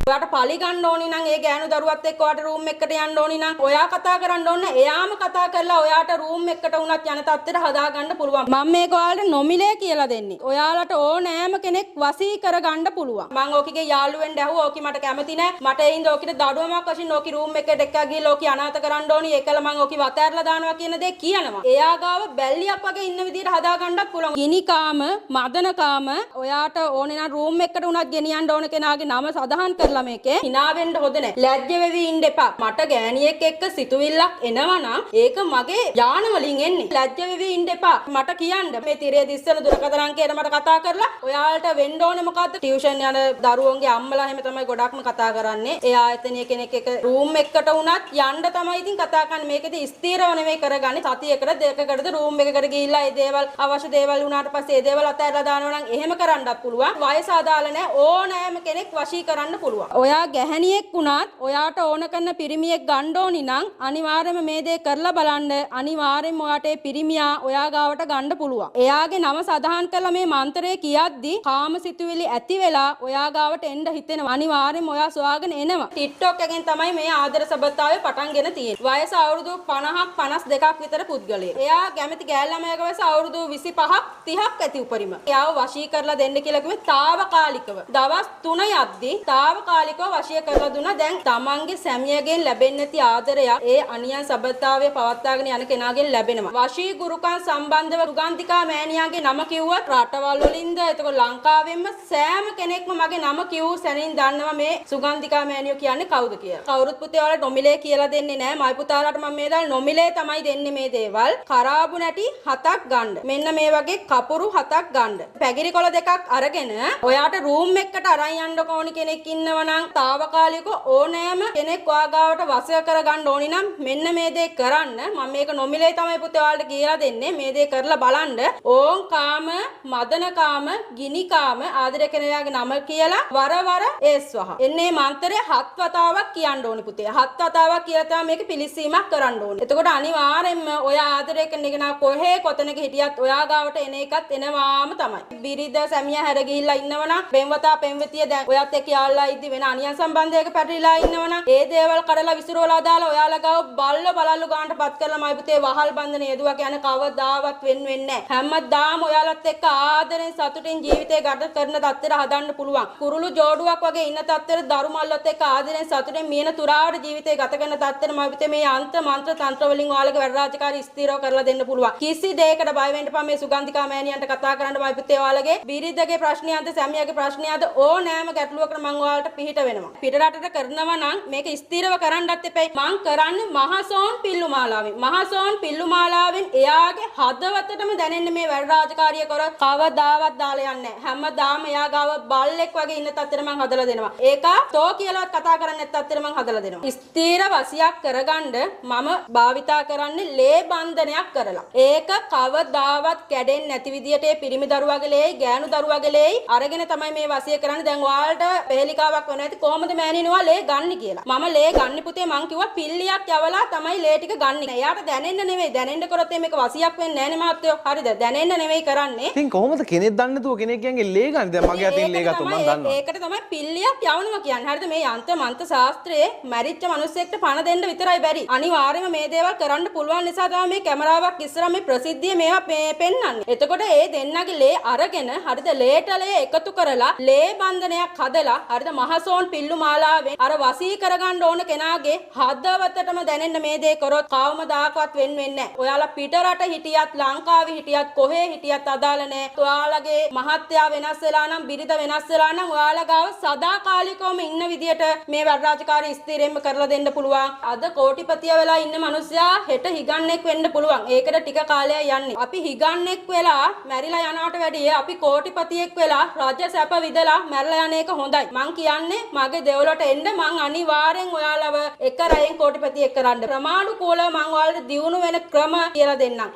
ඔයාට පලි ගන්න ඕනි නම් ඒ ගෑනු දරුවත් එක්ක ඔයාට රූම් එකකට යන්න ඕනි නම් ඔයා කතා කරන්න ඕනේ. එයාම කතා කරලා ඔයාට රූම් එකකට වුණත් යන තත්ත්වෙට හදාගන්න පුළුවන්. මම මේක ඔයාලට නොමිලේ කියලා දෙන්නේ. ඔයාලට ඕනෑම කෙනෙක් වසී කරගන්න පුළුවන්. මම ඕකිගේ යාළුවෙන් දැහුවා ඕකි මට කැමති නෑ. මට එයින්ද ඕකිට දඩුවමක් වශයෙන් ඕකි රූම් එකට එක්ක ගිහලා ඕකි අනාථ කරන්න ඕනි. ඒකල මම ඕකි වතෑරලා දානවා කියන දේ කියනවා. එයා ගාව බැල්ලියක් වගේ ඉන්න විදිහට හදාගන්නත් පුළුවන්. ගිනිකාම, මදනකාම ඔයාට ඕනේ නම් රූම් එකකට උනත් ගෙනියන්න ඕන කෙනාගේ නම සඳහන් කරලා මේකේ hina වෙන්න හොඳ නැහැ. ලැජ්ජ වෙවි ඉන්න එපා. මට ගෑණියෙක් එක්ක සිතුවිල්ලක් එනවා නම් ඒක මගේ යාන වලින් එන්නේ. ලැජ්ජ වෙවි ඉන්න එපා. මට කියන්න මේ තිරේ දිස්සන දුරකථන අංකයට මට කතා කරලා ඔයාලට වෙන්න ඕනේ මොකද්ද? ටියුෂන් යන දරුවෝන්ගේ අම්මලා එහෙම තමයි ගොඩක්ම කතා කරන්නේ. ඒ ආයතනයේ කෙනෙක් එක්ක රූම් එකකට උනත් යන්න තමයි ඉතින් කතා කරන්නේ. මේකදී ස්ථිරව නෙමෙයි කරගන්නේ. සතියකට දෙකකටද රූම් එකකට ගිහිල්ලා ඒ දේවල් අවශ්‍ය දේවල් වුණාට පස්සේ ඒ දේවල් අතහැරලා දානවා නම් එහෙම කරන්නත් පුළුවන්. වයස අදාළ නැහැ. ඕනෑම කෙනෙක් වශී කරන්න පුළුවන්. ඔයා ගැහණියෙක් වුණත් ඔයාට ඕන කරන පිරිමියෙක් ගන්න ඕනි නම් අනිවාර්යයෙන්ම මේ දේ කරලා බලන්න. අනිවාර්යයෙන්ම ඔයාට ඒ පිරිමියා ඔයා ගාවට ගන්න පුළුවන්. එයාගේ නම සඳහන් කරලා මේ මන්ත්‍රය කියද්දි කාමසිතුවිලි ඇති වෙලා ඔයා ගාවට එන්න හිතෙනවා. අනිවාර්යයෙන්ම ඔයා සොයාගෙන එනවා. TikTok එකෙන් තමයි මේ ආදර සබතාවේ පටන්ගෙන තියෙන්නේ. වයස අවුරුදු 50ක් 52ක් විතර පුද්ගලයෙක්. එයා කැමති ගෑල් ළමයාගේ වයස අවුරුදු 25ක් 30ක් ඇති උපරිම. එයාව වශී කරලා දෙන්න කියලා කිව්වේ తాවකාලිකව. දවස් 3 යද්දී තාවකාලිකව වශී කරලා දුන්නා. දැන් තමන්ගේ සැමියාගෙන් ලැබෙන්නේ නැති ආදරයක් ඒ අනියන් සබතාවය පවත්වාගෙන යන කෙනාගෙන් ලැබෙනවා. වශී ගුරුකම් සම්බන්ධව සුගන්ධිකා මෑණියාගේ නම කිව්වත් රටවල් වලින්ද එතකොට ලංකාවෙන්ම සෑම කෙනෙක්ම මගේ නම කිව්ව සැනින් දන්නවා මේ සුගන්ධිකා මෑණියෝ කියන්නේ කවුද කියලා. කවුරුත් පුතේ ඔයාලට නොමිලේ කියලා දෙන්නේ නැහැ. මයි පුතාලාට මම මේ දාල් නොමිලේ තමයි දෙන්නේ මේ දේවල්. කරාබු නැටි 7ක් ගන්න. මෙන්න මේ වගේ කපුරු 7ක් ගන්න. පැගිරි කොළ 2ක් අරගෙන ඔයාට රූම් එකකට අරන් යන්න ඕනි කෙනෙක් ඉන්නවා නම් తాවකාලිකව ඕනෑම කෙනෙක් ඔයාගාවට වශය කරගන්න ඕනි නම් මෙන්න මේ දේ කරන්න. මම මේක නොමිලේ තමයි පුතේ ඔයාලට කියලා දෙන්නේ. මේ දේ කරලා බලන්න. ඕම් කාම, මදන කාම, ගිනි කාම ආදරය කෙනාගේ නම කියලා වර ඒස්වහ. එන්නේ මන්ත්‍රය 7 වතාවක් කියන්න ඕනි පුතේ. 7 වතාවක් කියලා තමයි මේක පිළිසීමක් කරන්න ඕනේ. එතකොට අනිවාර්යෙන්ම ඔය ආදරය කරන කෙනා කොහේ කොතනක හිටියත් ඔයා ගාවට එන එකත් එනවාම තමයි. බිරිඳ සැමියා හැර ගිහිල්ලා ඉන්නවනම් පෙම්වතා පෙම්වතිය දැන් ඔයත් එක්ක යාළුවා ඉද්දි වෙන අනියන් සම්බන්ධයක පැටලිලා ඉන්නවනම් ඒ දේවල් කඩලා විසිරවලා දාලා ඔයාලා ගාව බලල්ලු ගානටපත් කරලා මයි පුතේ වහල් බන්ධන යෙදුවා කියන කවදාවත් වෙන්නේ නැහැ. හැමදාම ඔයාලත් එක්ක ආදරෙන් සතුටින් ජීවිතේ ගත කරන තත්ත්වෙට හදන්න පුළුවන්. කුරුළු ජෝඩුවක් වගේ ඉන්න තත්ත්වෙට දරුමල්ලත් එක්ක ආදරෙන් සතුටින් මියන තුරාවට ජීවිතේ ගත කරන තත්ත්වෙට මයි පුතේ මේ අන්ත මන්ත්‍ර තන්ත්‍ර වලින් ඔයාලගේ වැඩ රාජකාරී ස්ථිරව කරලා දෙන්න පුළුවන්. කිසි දෙයකට බය වෙන්න එපා. මේ සුගන්ධිකා මෑණියන්ට කතා කරන්න මයි පුතේ ඔයාලගේ බිරිඳගේ ප්‍රශ්නියන්ද සැමියාගේ ප්‍රශ්නියන්ද ඕනෑම ගැටලුවකට මම ඔයාලට පිහිට වෙනවා. පිටරටට කරනවා නම් මේක ස්ථිරව කරන්නත් එපයි. මං කරන්නේ මහසෝන් පිල්ලුමාලාවෙන්. මහසෝන් පිල්ලුමාලාවෙන් එයාගේ හදවතටම දැනෙන්න මේ වැඩ රාජකාරිය කරොත් කවදාවත් දාලා යන්නේ නැහැ. හැමදාම එයා ගාව බල්ලෙක් වගේ ඉන්න තත්ත්වෙට මං හදලා දෙනවා. ඒක තෝ කියලාවත් කතා කරන්නේ නැත් තත්ත්වෙට මං හදලා දෙනවා. ස්ථිර වසියක් කරගන්න මම භාවිතා කරන්නේ ලේ බන්ධනයක් කරලා. ඒක කවදාවත් කැඩෙන්නේ නැති විදියට ඒ පිරිමි දරුවාගේ ලේයි ගෑනු දරුවාගේ ලේයි අරගෙන තමයි මේ වසිය කරන්නේ. දැන් ඔයාලට පෙහෙලිකාවක් වෙන ඇති කොහොමද මෑණිනුවා ලේ ගන්න කියලා. මම ලේ ගන්න පුතේ මං කිව්වා පිල්ලියක් යවලා තමයි ලේ ටික ගන්න. එයාට දැනෙන්න නෙවෙයි. දැනෙන්න කරොත් මේක වසියක් වෙන්නේ නැහැ නේ මහත්තයෝ. හරිද? දැනෙන්න නෙවෙයි කරන්නේ. ඉතින් කොහොමද කෙනෙක් දන්නේ නැතුව කෙනෙක්ගෙන් ලේ ගන්න? දැන් මගේ අතින් ලේ ගත්තොත් මම දන්නවා. ඒකට තමයි පිල්ලියක් යවනවා කියන්නේ. හරිද? මේ යන්ත්‍ර මන්ත්‍ර ශාස්ත්‍රයේ මැරිච්ච මිනිස්සෙක්ට පණ දෙන්න විතරයි බැරි. අනිවාර්යයෙන්ම මේ දේවල් කරන්න පුළුවන් නිසා තමයි මේ කැමරාවක් ඉස්සරහා මේ ප්‍රසිද්ධිය මේවා පෙන්වන්නේ. එතකොට ඒ දෙන්නගේ ලේ අරගෙන හරිද ලේට ලේ එකතු කරලා ලේ බන්ධනයක් හදලා හරිද මහසෝන් පිල්ලු මාලාවෙන් අර වසී කරගන්න ඕන කෙනාගේ හදවතටම දැනෙන්න මේ දේ කරොත් කවමදාකවත් වෙන්නේ නැහැ. ඔයාලා පිටරට හිටියත් ලංකාවේ හිටියත් කොහේ හිටියත් අදාළ නැහැ. ඔයාලගේ මහත්යා වෙනස් වෙලා නම් බිරිඳ වෙනස් වෙලා නම් ඔයාලා ගාව සදාකාලිකවම ඉන්න විදියට මේ වැඩ රාජකාරී ස්ථිරෙන්ම කරලා දෙන්න පුළුවන්. අද කෝටිපතිය වෙලා ඉන්න මිනිස්සයා හෙට හිගන්නෙක් වෙන්න පුළුවන්. ඒකට ටික කාලයක් යන්නේ. අපි හිගන්නෙක් වෙලා මැරිලා යනවට වැඩිය අපි කෝටිපතියෙක් වෙලා රාජ්‍ය සැප විදලා මැරලා යන එක හොඳයි. මං කියන්නේ මගේ දෙවලට එන්න මං අනිවාර්යෙන් ඔයාලව එක රැයෙන් කෝටිපතියෙක් කරන්න. ප්‍රමාණිකෝලව මං ඔයාලට දියුණු වෙන ක්‍රම කියලා දෙන්නම්.